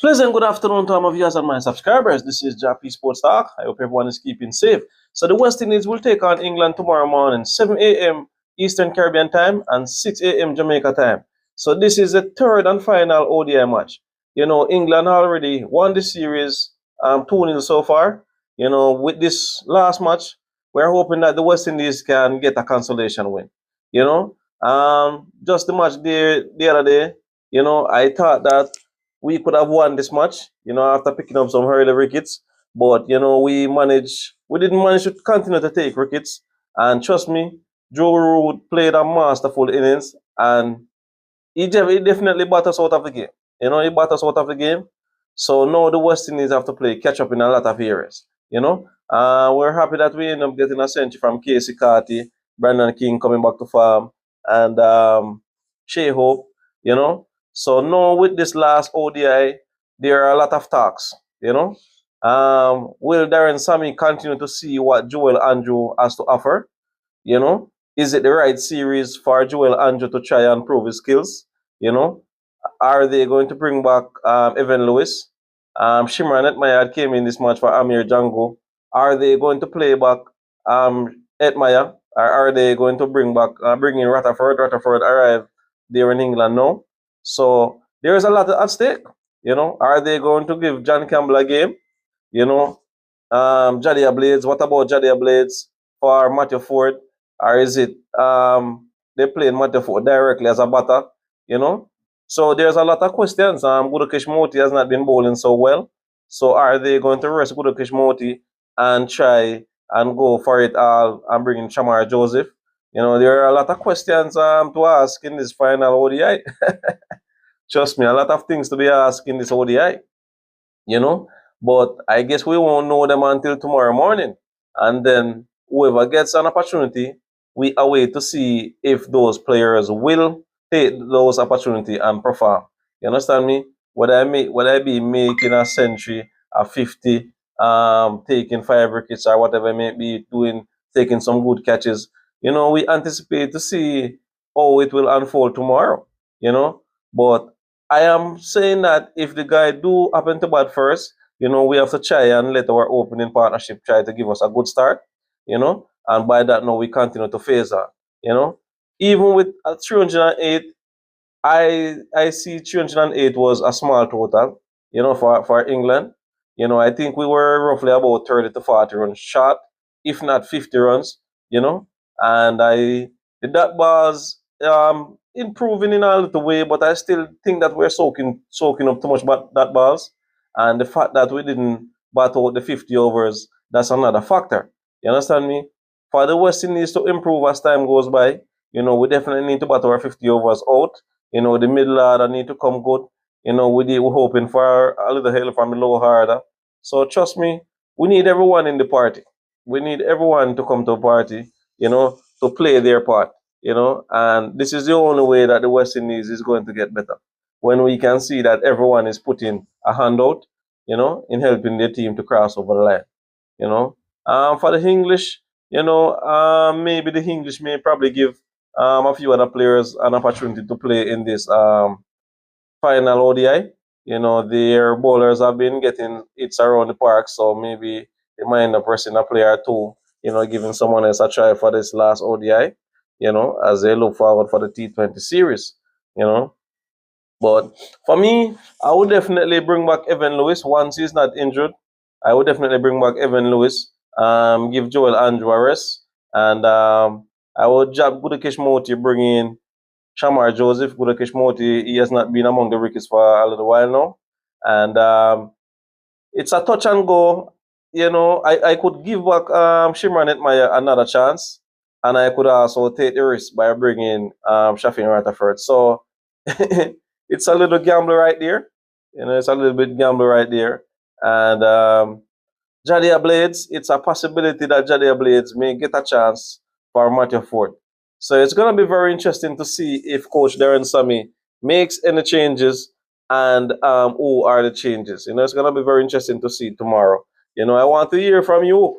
Pleasant good afternoon to all my viewers and my subscribers. This is Jah-P Sports Talk. I hope everyone is keeping safe. So the West Indies will take on England tomorrow morning, 7 a.m. Eastern Caribbean time and 6 a.m. Jamaica time. So this is the third and final ODI match. England already won the series 2-0 so far. With this last match, we're hoping that the West Indies can get a consolation win. Just the match the other day, I thought that we could have won this match, after picking up some early wickets. But, we didn't manage to continue to take wickets. And trust me, Joe Root played a masterful innings and he definitely bought us out of the game. He bought us out of the game. So now the West Indies have to play catch up in a lot of areas. We're happy that we end up getting a century from Casey Carty, Brandon King coming back to farm, and Shea Hope, So now with this last ODI, there are a lot of talks, Will Darren Sammy continue to see what Joel Andrew has to offer? Is it the right series for Joel Andrew to try and prove his skills? Are they going to bring back Evan Lewis? Shimran Etmaya came in this match for Amir Django. Are they going to play back Etmaya? Or are they going to bring in Rutherford? Rutherford arrived there in England now. So there is a lot at stake. Are they going to give John Campbell a game? Jadia Blades. What about Jadia Blades for Matthew Ford? Or is it they playing Matthew Ford directly as a batter? So there's a lot of questions. Gudakesh Moti has not been bowling so well. So are they going to rest Gudakesh Moti and try and go for it all and bring in Shamar Joseph? There are a lot of questions to ask in this final ODI. Trust me, a lot of things to be asked in this ODI. But I guess we won't know them until tomorrow morning. And then whoever gets an opportunity, we await to see if those players will take those opportunity and perform. You understand me? Would I be making a century, a 50, taking 5 wickets or whatever it may be, taking some good catches. We anticipate to see how it will unfold tomorrow. But I am saying that if the guy do happen to bat first, we have to try and let our opening partnership try to give us a good start, and by that now we continue to phase on, Even with 308, I see 308 was a small total, for England. I think we were roughly about 30 to 40 runs short, if not 50 runs, and the dot balls improving in a little way, but I still think that we're soaking up too much dot balls. And the fact that we didn't bat out the 50 overs, that's another factor. You understand me? For the West Indies to improve as time goes by, we definitely need to bat our 50 overs out. The middle order need to come good. We're hoping for a little help from the lower order. So trust me, we need everyone in the party. We need everyone to come to a party, to play their part, and this is the only way that the West Indies is going to get better. When we can see that everyone is putting a hand out, in helping their team to cross over the line. For the English, maybe the English may probably give a few other players an opportunity to play in this final ODI. Their bowlers have been getting hits around the park, so maybe they might end up resting a player or two, giving someone else a try for this last ODI, as they look forward for the T20 series, But for me, I would definitely bring back Evan Lewis once he's not injured. I would definitely bring back Evan Lewis, give Joel Andrew a rest, and I would jab Gudakesh Moti, bring in Shamar Joseph. Gudakesh Moti, he has not been among the wickets for a little while now. And it's a touch and go. I could give back Shimran Etmaya another chance, and I could also take the risk by bringing Shafin Rutherford. So it's a little gamble right there. It's a little bit gamble right there. And Jadia Blades, it's a possibility that Jadia Blades may get a chance for Matthew Ford. So it's going to be very interesting to see if Coach Darren Sammy makes any changes and who are the changes. It's going to be very interesting to see tomorrow. I want to hear from you.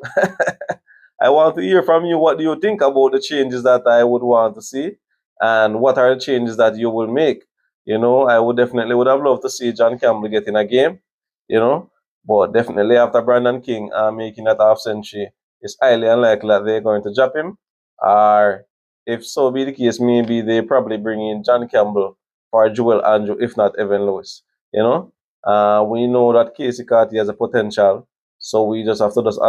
I want to hear from you. What do you think about the changes that I would want to see? And what are the changes that you will make? You know, I would definitely would have loved to see John Campbell get in a game, you know, but definitely after Brandon King making that half century, it's highly unlikely that they're going to drop him. Or if so be the case, maybe they probably bring in John Campbell for Joel Andrew, if not Evan Lewis. You know, we know that Casey Carty has a potential, so we just have to just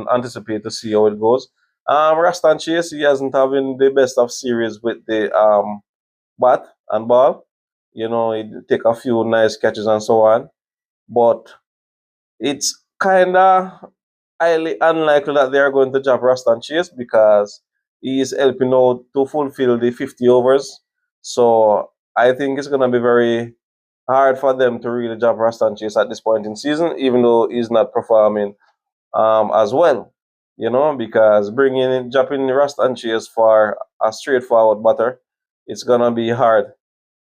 anticipate to see how it goes. Rastan Chase, he hasn't having the best of series with the bat and ball. You know, he take a few nice catches and so on, but it's kind of highly unlikely that they are going to drop Rastan Chase because he is helping out to fulfill the 50 overs. So I think it's going to be very hard for them to really drop Rastan Chase at this point in season, even though he's not performing as well. You know, because dropping Rastan Chase for a straightforward batter, it's going to be hard.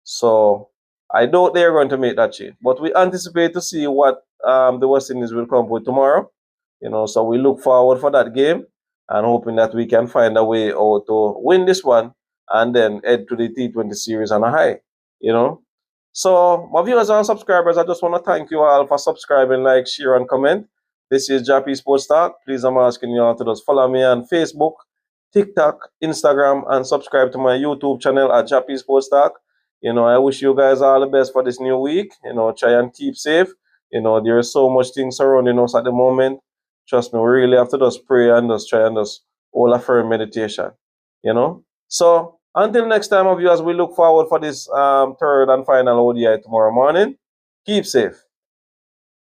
So I doubt they're going to make that change. But we anticipate to see what the West Indies will come with tomorrow. You know, so we look forward for that game and hoping that we can find a way out to win this one and then head to the T20 series on a high. You know. So my viewers and subscribers, I just want to thank you all for subscribing, like, share, and comment. This is Jah-P Sports Talk. Please, I'm asking you all to just follow me on Facebook, TikTok, Instagram, and subscribe to my YouTube channel at Jah-P Sports Talk. You know, I wish you guys all the best for this new week. You know, try and keep safe. You know, there is so much things surrounding us at the moment. Trust me, we really have to just pray and just try and just hold a firm meditation. You know? So until next time, viewers, we look forward for this third and final ODI tomorrow morning. Keep safe.